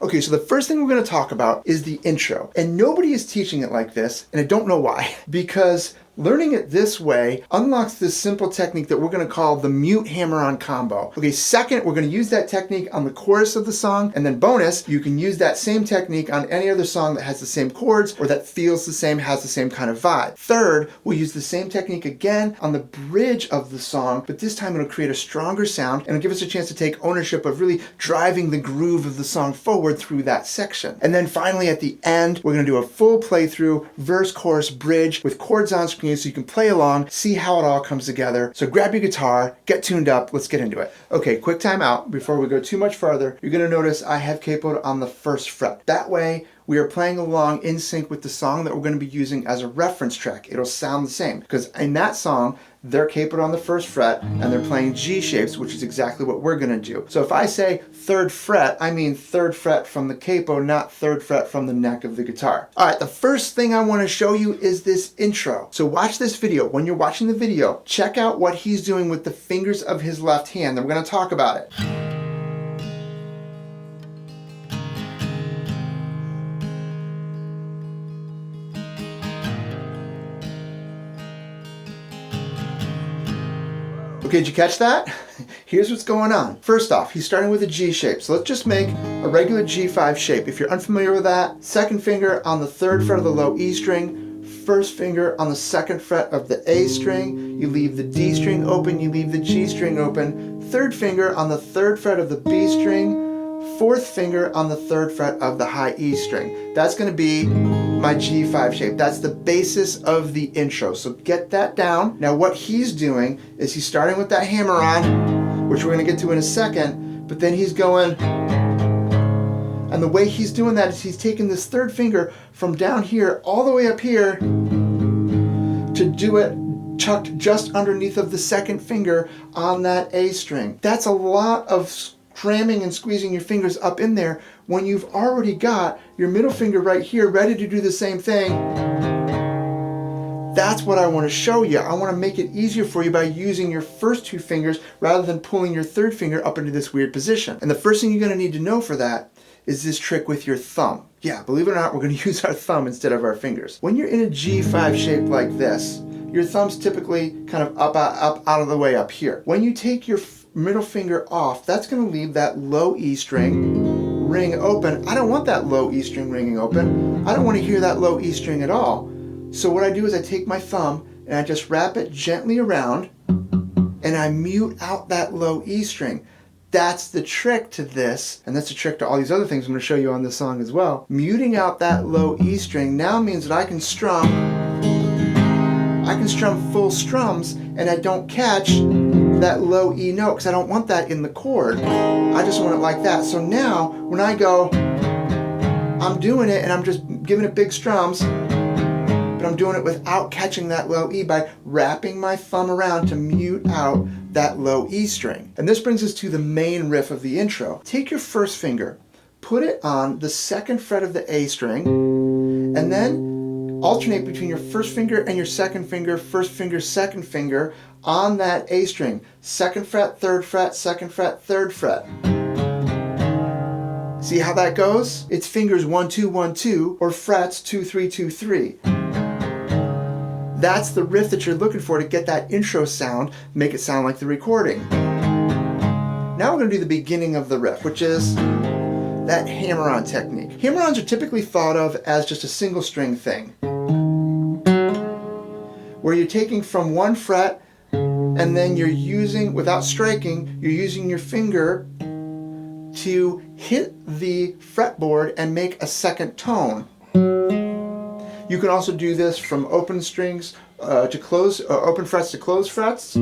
Okay, so the first thing we're going to talk about is the intro. And nobody is teaching it like this, and I don't know why. Because learning it this way unlocks this simple technique that we're going to call the Mute-Hammeron Combo. Okay, second, we're going to use that technique on the chorus of the song, and then bonus, you can use that same technique on any other song that has the same chords or that feels the same, has the same kind of vibe. Third, we'll use the same technique again on the bridge of the song, but this time it'll create a stronger sound and it'll give us a chance to take ownership of really driving the groove of the song forward through that section. And then finally at the end, we're going to do a full play-through, verse, chorus, bridge with chords on screen so you can play along, see how it all comes together. So grab your guitar, get tuned up, let's get into it. Okay, quick time out. Before we go too much further, you're going to notice I have capoed on the first fret. That way, we are playing along in sync with the song that we're going to be using as a reference track. It'll sound the same because in that song, they're capoed on the first fret and they're playing G shapes, which is exactly what we're going to do. So if I say third fret, I mean third fret from the capo, not third fret from the neck of the guitar. All right, the first thing I want to show you is this intro. So watch this video. When you're watching the video, check out what he's doing with the fingers of his left hand. Then we're going to talk about it. Okay, did you catch that? Here's what's going on. First off, he's starting with a G shape. So let's just make a regular G5 shape. If you're unfamiliar with that, second finger on the third fret of the low E string, first finger on the second fret of the A string, you leave the D string open, you leave the G string open, third finger on the third fret of the B string, fourth finger on the third fret of the high E string. That's going to be my G5 shape. That's the basis of the intro. So get that down. Now what he's doing is he's starting with that hammer-on, which we're going to get to in a second, but then he's going, and the way he's doing that is he's taking this third finger from down here all the way up here to do it tucked just underneath of the second finger on that A string. That's a lot of cramming and squeezing your fingers up in there when you've already got your middle finger right here ready to do the same thing. That's what I want to show you. I want to make it easier for you by using your first two fingers rather than pulling your third finger up into this weird position. And the first thing you're going to need to know for that is this trick with your thumb. Yeah, believe it or not, we're going to use our thumb instead of our fingers. When you're in a G5 shape like this, your thumb's typically kind of up out of the way up here. When you take your middle finger off, that's going to leave that low E string ring open. I don't want that low E string ringing open. I don't want to hear that low E string at all. So what I do is I take my thumb and I just wrap it gently around and I mute out that low E string. That's the trick to this, and that's the trick to all these other things I'm going to show you on this song as well. Muting out that low E string now means that I can strum full strums and I don't catch that low E note because I don't want that in the chord. I just want it like that. So now when I go, I'm doing it and I'm just giving it big strums, but I'm doing it without catching that low E by wrapping my thumb around to mute out that low E string. And this brings us to the main riff of the intro. Take your first finger, put it on the second fret of the A string, and then alternate between your first finger and your second finger, first finger, second finger on that A string. Second fret, third fret, second fret, third fret. See how that goes? It's fingers 1, 2, 1, 2, or frets 2, 3, 2, 3. That's the riff that you're looking for to get that intro sound, make it sound like the recording. Now we're going to do the beginning of the riff, which is that hammer-on technique. Hammer-ons are typically thought of as just a single string thing, where you're taking from one fret and then you're using, without striking, you're using your finger to hit the fretboard and make a second tone. You can also do this from open strings to close, open frets to closed frets. But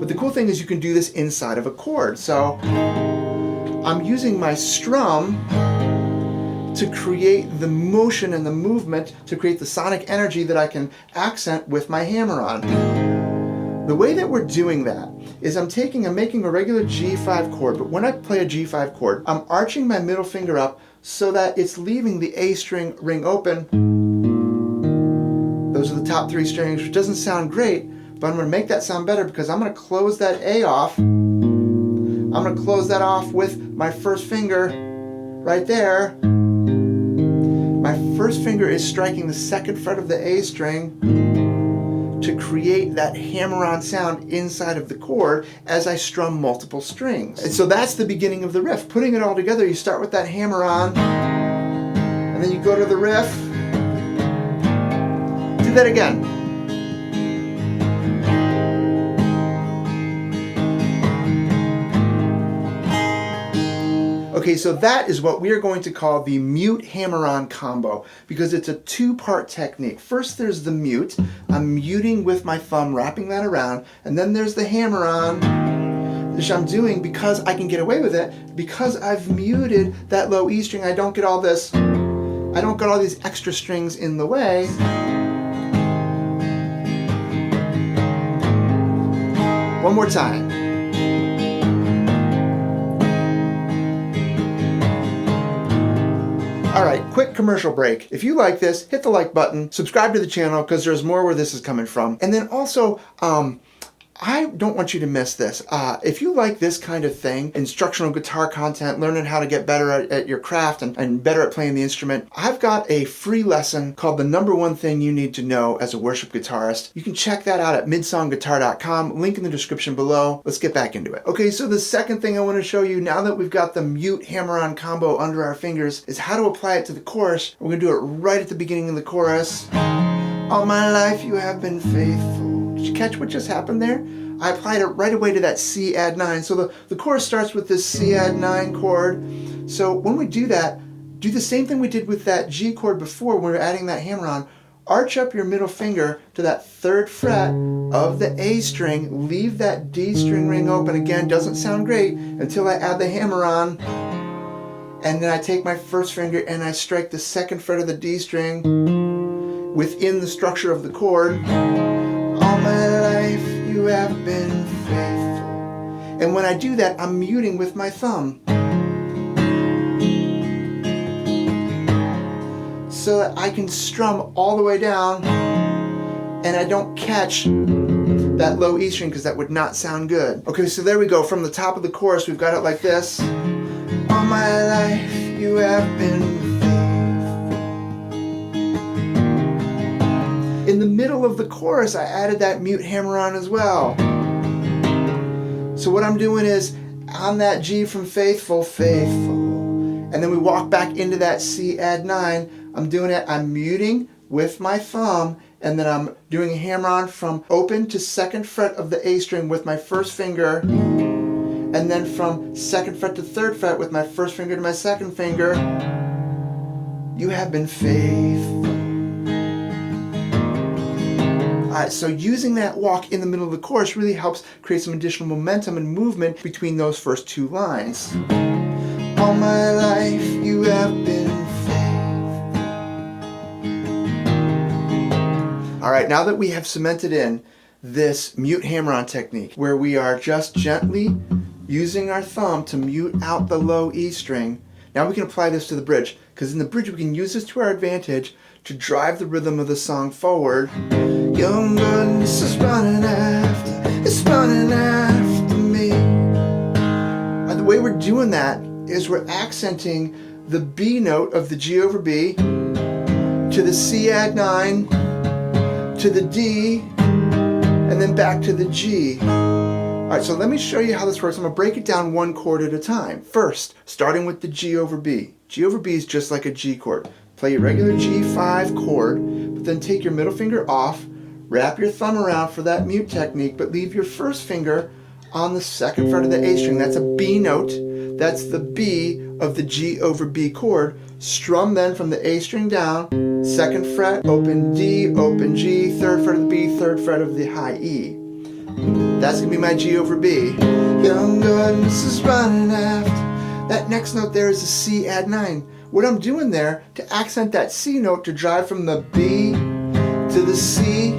the cool thing is you can do this inside of a chord. So I'm using my strum to create the motion and the movement, to create the sonic energy that I can accent with my hammer-on. The way that we're doing that is I'm making a regular G5 chord, but when I play a G5 chord, I'm arching my middle finger up so that it's leaving the A string ring open. Those are the top three strings, which doesn't sound great, but I'm going to make that sound better because I'm going to close that A off. I'm going to close that off with my first finger right there, my first finger is striking the second fret of the A string to create that hammer-on sound inside of the chord as I strum multiple strings. And so that's the beginning of the riff. Putting it all together, you start with that hammer-on, and then you go to the riff. Do that again. Okay, so that is what we are going to call the Mute-Hammeron Combo, because it's a two-part technique. First there's the mute. I'm muting with my thumb, wrapping that around, and then there's the hammer-on, which I'm doing because I can get away with it, because I've muted that low E string. I don't get all this, I don't get all these extra strings in the way. One more time. Alright, quick commercial break. If you like this, hit the like button, subscribe to the channel because there's more where this is coming from. And then also, I don't want you to miss this. If you like this kind of thing, instructional guitar content, learning how to get better at your craft and better at playing the instrument, I've got a free lesson called The Number One Thing You Need to Know as a Worship Guitarist. You can check that out at midsongguitar.com, link in the description below. Let's get back into it. Okay, so the second thing I want to show you, now that we've got the Mute-Hammeron Combo under our fingers, is how to apply it to the chorus. We're going to do it right at the beginning of the chorus. All my life you have been faithful. Did you catch what just happened there? I applied it right away to that C add 9. So the chorus starts with this C add 9 chord. So when we do that, do the same thing we did with that G chord before when we were adding that hammer on. Arch up your middle finger to that third fret of the A string. Leave that D string ring open. Again, doesn't sound great until I add the hammer on. And then I take my first finger and I strike the second fret of the D string within the structure of the chord. All my life you have been faithful. And when I do that, I'm muting with my thumb, so that I can strum all the way down and I don't catch that low E string, because that would not sound good. Okay, so there we go. From the top of the chorus, we've got it like this. All my life you have been faithful. In the middle of the chorus, I added that Mute-Hammeron as well. So what I'm doing is, on that G from faithful, faithful, and then we walk back into that C add 9, I'm doing it, I'm muting with my thumb, and then I'm doing a hammer-on from open to second fret of the A string with my first finger, and then from second fret to third fret with my first finger to my second finger. You have been faithful. Alright, so using that walk in the middle of the chorus really helps create some additional momentum and movement between those first two lines. All my life you have been faithful. Alright, now that we have cemented in this Mute-Hammeron technique, where we are just gently using our thumb to mute out the low E string, now we can apply this to the bridge, because in the bridge we can use this to our advantage to drive the rhythm of the song forward. Your goodness is running after me. And the way we're doing that is we're accenting the B note of the G over B to the C add 9 to the D and then back to the G. Alright, so let me show you how this works. I'm going to break it down one chord at a time. First, starting with the G over B. G over B is just like a G chord. Play your regular G5 chord, but then take your middle finger off, wrap your thumb around for that mute technique, but leave your first finger on the second fret of the A string. That's a B note. That's the B of the G over B chord. Strum then from the A string down, second fret, open D, open G, third fret of the B, third fret of the high E. That's going to be my G over B. Young goodness is running after. That next note there is a C add 9. What I'm doing there to accent that C note to drive from the B to the C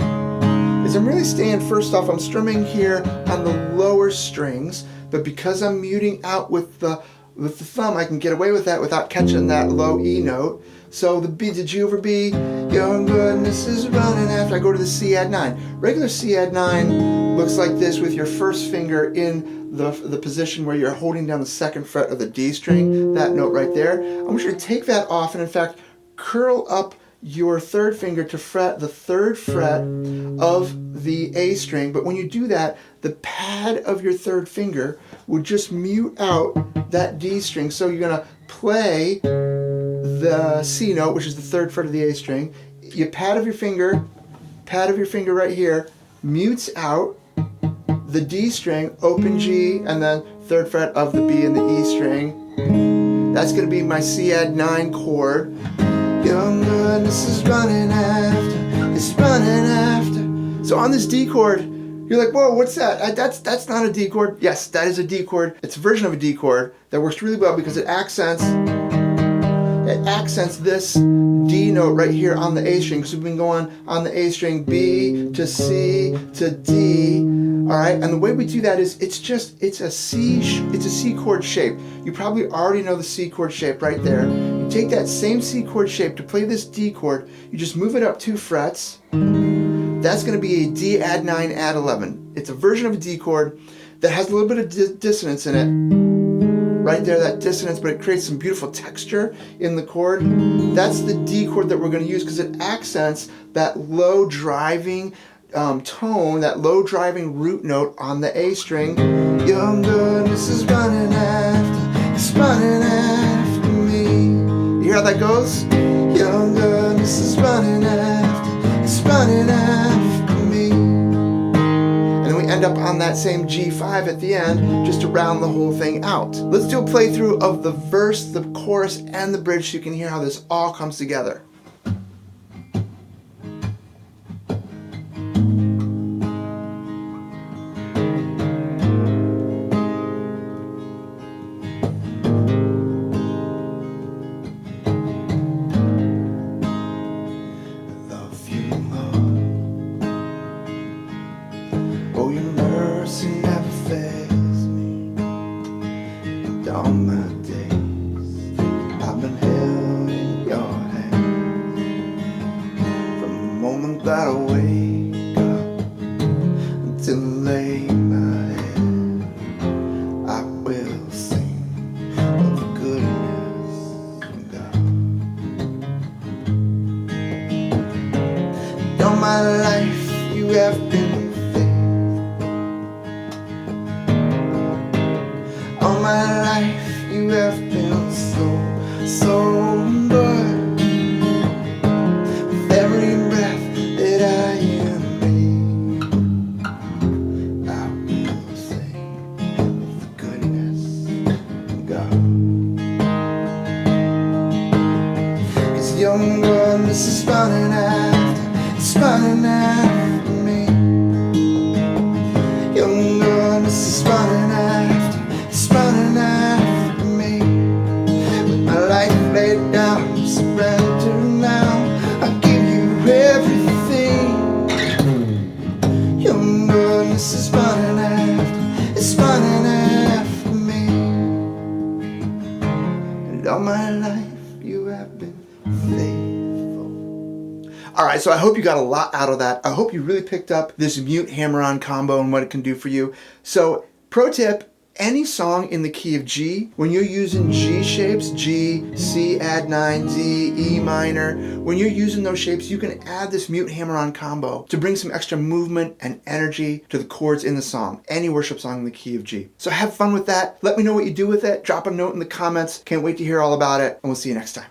is I'm really staying, first off, I'm strumming here on the lower strings, but because I'm muting out with the thumb, I can get away with that without catching that low E note. So the B to G over B, your goodness is running after. I go to the C add 9. Regular C add 9 looks like this with your first finger in the position where you're holding down the 2nd fret of the D string, that note right there. I want you to take that off and in fact curl up your 3rd finger to fret the 3rd fret of the A string, but when you do that, the pad of your 3rd finger would just mute out that D string. So you're gonna play the C note, which is the 3rd fret of the A string. Your pad of your finger right here mutes out the D string, open G, and then 3rd fret of the B and the E string. That's gonna be my C add 9 chord. Young goodness is running after, it's running after. So on this D chord, you're like, whoa, what's that? That's not a D chord. Yes, that is a D chord. It's a version of a D chord that works really well because it accents this D note right here on the A string. So we've been going on the A string, B to C to D. All right, and the way we do that is it's a C chord shape. You probably already know the C chord shape right there. You take that same C chord shape to play this D chord. You just move it up 2 frets. That's going to be a D add 9 add 11. It's a version of a D chord that has a little bit of dissonance in it. Right there, that dissonance, but it creates some beautiful texture in the chord. That's the D chord that we're going to use because it accents that low driving tone, that low driving root note on the A string. Young goodness is running after, it's running after me. You hear how that goes? Young goodness is running after, it's running after me. And then we end up on that same G5 at the end just to round the whole thing out. Let's do a playthrough of the verse, the chorus, and the bridge so you can hear how this all comes together. Oh, your mercy never fails me, and all my days I've been held in your hands. From the moment that I wake up until I lay my head, I will sing of the goodness of God. And all my life you have been all my life you have been so good. With every breath that I am made, I will sing of the goodness of God. 'Cause your goodness is running after, it's running after me. Your goodness is running after, it's running after me. With my life laid down, surrender now. I give you everything. Your goodness is running after, it's running after me. And all my life you have been faithful. All right, so I hope you got a lot out of that. I hope you really picked up this Mute-Hammeron combo and what it can do for you. So, pro tip, any song in the key of G, when you're using G shapes, G, C add 9, D, E minor, when you're using those shapes, you can add this Mute-Hammeron combo to bring some extra movement and energy to the chords in the song, any worship song in the key of G. So have fun with that. Let me know what you do with it. Drop a note in the comments. Can't wait to hear all about it, and we'll see you next time.